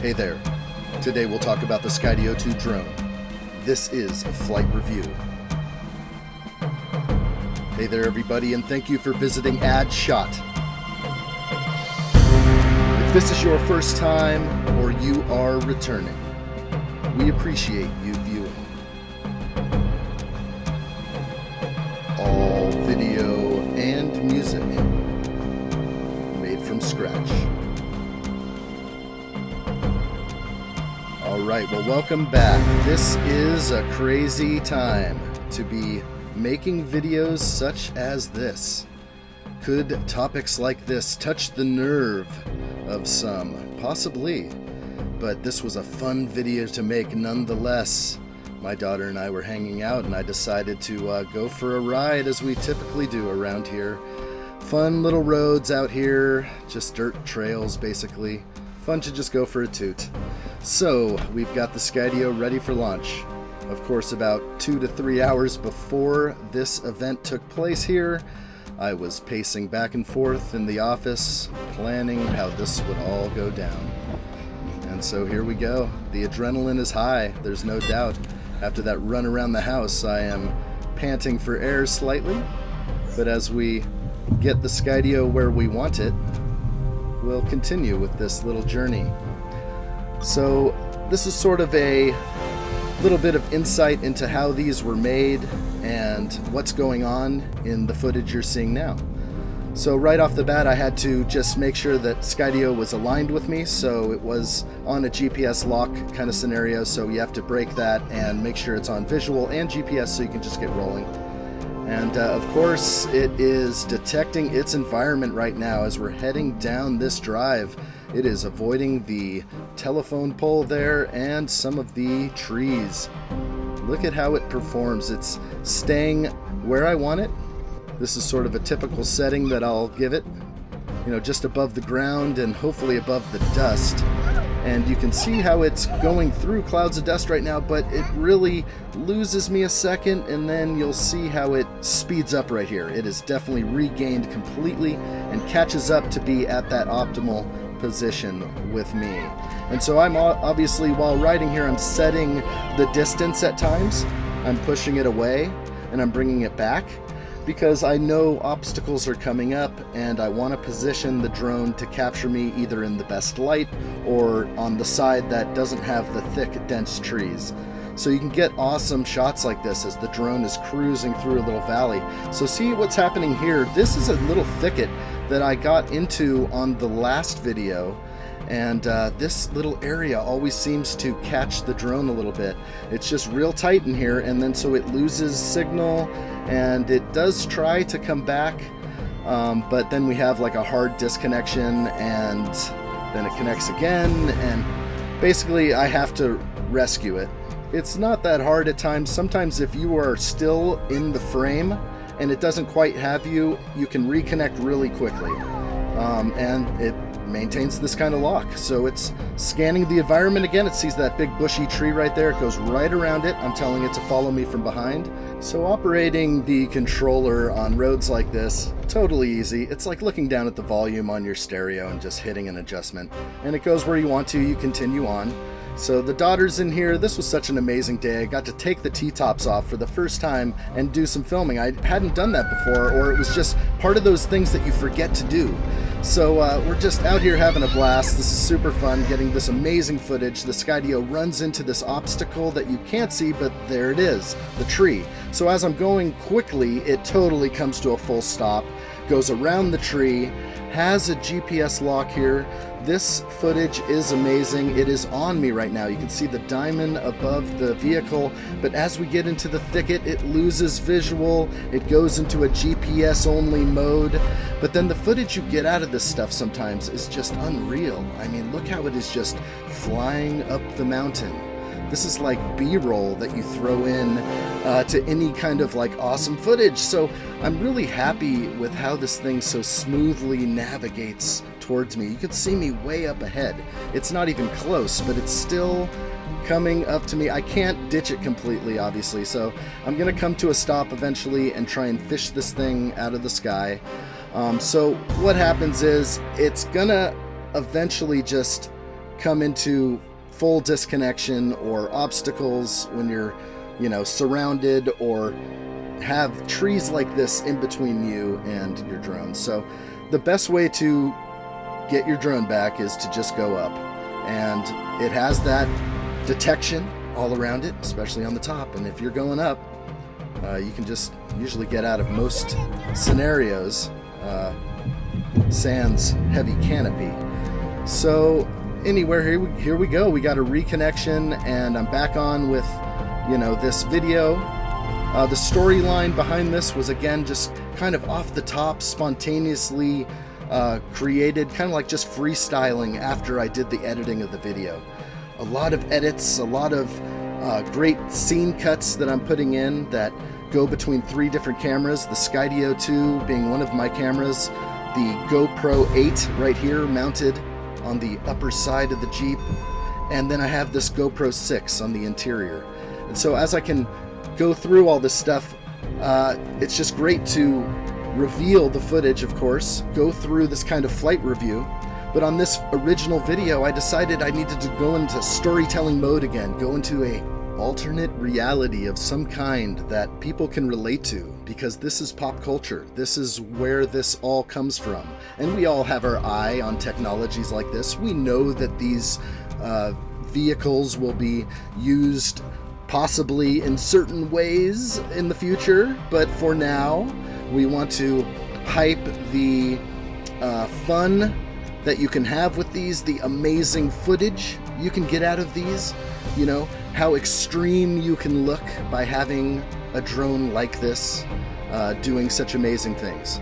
Hey there. Today we'll talk about the Skydio 2 drone. This is a flight review. Hey there everybody, and thank you for visiting addshot. If this is your first time or you are returning, we appreciate you viewing. All video and music made from scratch. Alright, well, welcome back. This is a crazy time to be making videos such as this. Could topics like this touch the nerve of some? Possibly. But this was a fun video to make nonetheless. My daughter and I were hanging out and I decided to go for a ride as we typically do around here. Fun little roads out here, just dirt trails basically. Fun to just go for a toot. So, we've got the Skydio ready for launch. Of course, about 2 to 3 hours before this event took place here, I was pacing back and forth in the office, planning how this would all go down. And so here we go. The adrenaline is high, there's no doubt. After that run around the house, I am panting for air slightly. But as we get the Skydio where we want it, we'll continue with this little journey. So this is sort of a little bit of insight into how these were made and what's going on in the footage you're seeing now. So right off the bat, I had to just make sure that Skydio was aligned with me, so it was on a GPS lock kind of scenario, so you have to break that and make sure it's on visual and GPS so you can just get rolling. And of course, it is detecting its environment right now as we're heading down this drive. It is avoiding the telephone pole there and some of the trees. Look at how it performs. It's staying where I want it. This is sort of a typical setting that I'll give it, you know, just above the ground and hopefully above the dust. And you can see how it's going through clouds of dust right now, but it really loses me a second, and then you'll see how it speeds up right here. It is definitely regained completely and catches up to be at that optimal position with me. And so I'm obviously, while riding here, I'm setting the distance at times. I'm pushing it away and I'm bringing it back, because I know obstacles are coming up and I want to position the drone to capture me either in the best light or on the side that doesn't have the thick, dense trees. So you can get awesome shots like this as the drone is cruising through a little valley. So see what's happening here. This is a little thicket that I got into on the last video, and this little area always seems to catch the drone a little bit. It's just real tight in here, and then so it loses signal and it does try to come back, but then we have like a hard disconnection and then it connects again, and basically I have to rescue it. It's not that hard at times. Sometimes if you are still in the frame and it doesn't quite have you, you can reconnect really quickly, and it maintains this kind of lock. So it's scanning the environment again. It sees that big bushy tree right there. It goes right around it. I'm telling it to follow me from behind. So operating the controller on roads like this, totally easy. It's like looking down at the volume on your stereo and just hitting an adjustment. And it goes where you want to, you continue on. So the daughter's in here. This was such an amazing day. I got to take the T-tops off for the first time and do some filming. I hadn't done that before, or it was just part of those things that you forget to do. So we're just out here having a blast. This is super fun, getting this amazing footage. The Skydio runs into this obstacle that you can't see, but there it is, the tree. So as I'm going quickly, it totally comes to a full stop, goes around the tree, has a GPS lock here. This footage is amazing. It is on me right now. You can see the diamond above the vehicle, but as we get into the thicket, it loses visual. It goes into a GPS only mode, but then the footage you get out of this stuff sometimes is just unreal. I mean, look how it is just flying up the mountain. This is like B-roll that you throw in to any kind of like awesome footage. So I'm really happy with how this thing so smoothly navigates towards me. You can see me way up ahead. It's not even close, but it's still coming up to me. I can't ditch it completely, obviously, so I'm gonna come to a stop eventually and try and fish this thing out of the sky. So what happens is it's gonna eventually just come into full disconnection or obstacles when you're, surrounded, or have trees like this in between you and your drone. So the best way to get your drone back is to just go up, and it has that detection all around it, especially on the top. And if you're going up, you can just usually get out of most scenarios, sans heavy canopy. So anywhere, here we go. We got a reconnection, and I'm back on with, this video. The storyline behind this was, again, just kind of off the top, spontaneously created, kind of like just freestyling after I did the editing of the video. A lot of edits, a lot of great scene cuts that I'm putting in that go between 3 different cameras, the Skydio 2 being one of my cameras, the GoPro 8 right here mounted on the upper side of the Jeep, and then I have this GoPro 6 on the interior. And so as I can go through all this stuff, it's just great to reveal the footage, of course, go through this kind of flight review. But on this original video, I decided I needed to go into storytelling mode again, go into a alternate reality of some kind that people can relate to, because this is pop culture. This is where this all comes from. And we all have our eye on technologies like this. We know that these vehicles will be used possibly in certain ways in the future, but for now, we want to hype the fun that you can have with these, the amazing footage you can get out of these, how extreme you can look by having a drone like this doing such amazing things.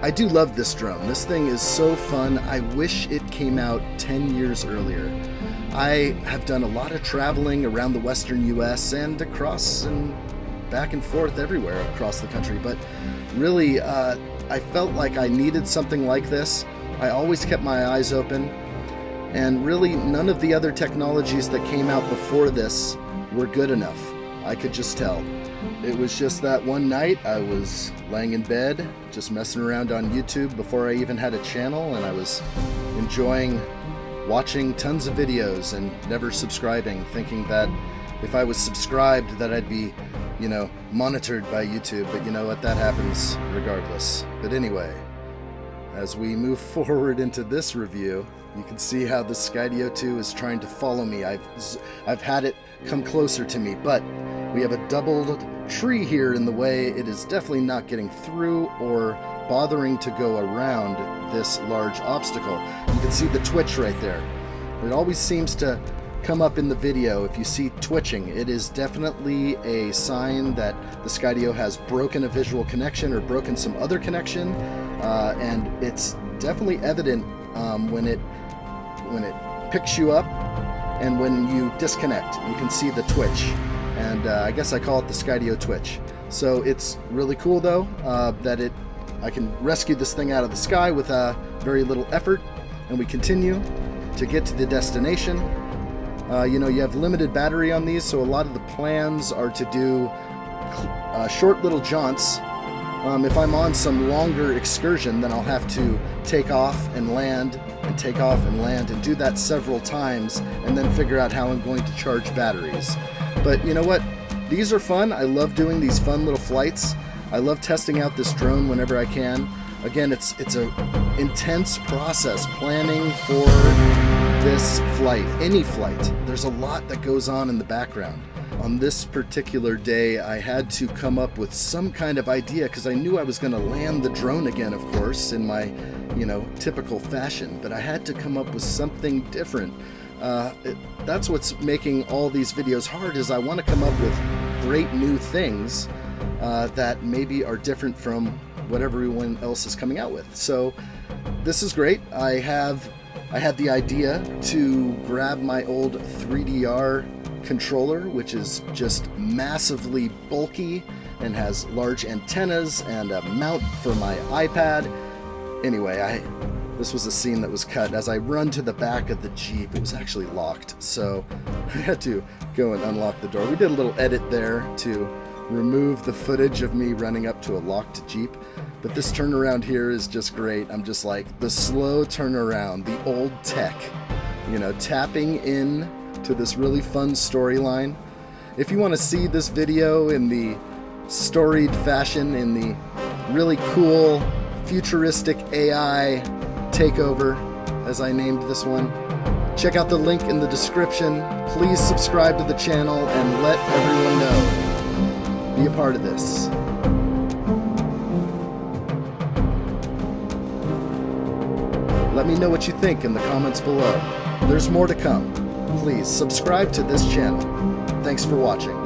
I do love this drone. This thing is so fun. I wish it came out 10 years earlier. I have done a lot of traveling around the western US and across and back and forth everywhere across the country, but really I felt like I needed something like this. I always kept my eyes open, and really none of the other technologies that came out before this were good enough. I could just tell. It was just that one night I was laying in bed, just messing around on YouTube before I even had a channel, and I was enjoying watching tons of videos and never subscribing, thinking that if I was subscribed that I'd be, monitored by YouTube. But you know what, that happens regardless. But anyway, as we move forward into this review, you can see how the Skydio 2 is trying to follow me. I've had it come closer to me, but we have a doubled tree here in the way. It is definitely not getting through or bothering to go around this large obstacle. You can see the twitch right there. It always seems to come up in the video. If you see twitching, it is definitely a sign that the Skydio has broken a visual connection or broken some other connection, and it's definitely evident when it picks you up and when you disconnect. You can see the twitch, and I guess I call it the Skydio twitch. So it's really cool though that I can rescue this thing out of the sky with very little effort, and we continue to get to the destination. You have limited battery on these, so a lot of the plans are to do short little jaunts. If I'm on some longer excursion, then I'll have to take off and land and take off and land and do that several times, and then figure out how I'm going to charge batteries. But you know what? These are fun. I love doing these fun little flights. I love testing out this drone whenever I can. Again, it's an intense process planning for this flight, any flight. There's a lot that goes on in the background. On this particular day, I had to come up with some kind of idea, because I knew I was going to land the drone again, of course, in my, typical fashion. But I had to come up with something different. That's what's making all these videos hard, is I want to come up with great new things that maybe are different from what everyone else is coming out with. So this is great. I had the idea to grab my old 3DR controller, which is just massively bulky and has large antennas and a mount for my iPad. Anyway, this was a scene that was cut. As I run to the back of the Jeep, it was actually locked, so I had to go and unlock the door. We did a little edit there to remove the footage of me running up to a locked Jeep. But this turnaround here is just great. I'm just like, the slow turnaround, the old tech you know, tapping in to this really fun storyline. If you want to see this video in the storied fashion, in the really cool futuristic AI takeover, as I named this one, check out the link in the description. Please subscribe to the channel and let everyone know. Be a part of this. Let me know what you think in the comments below. There's more to come. Please subscribe to this channel. Thanks for watching.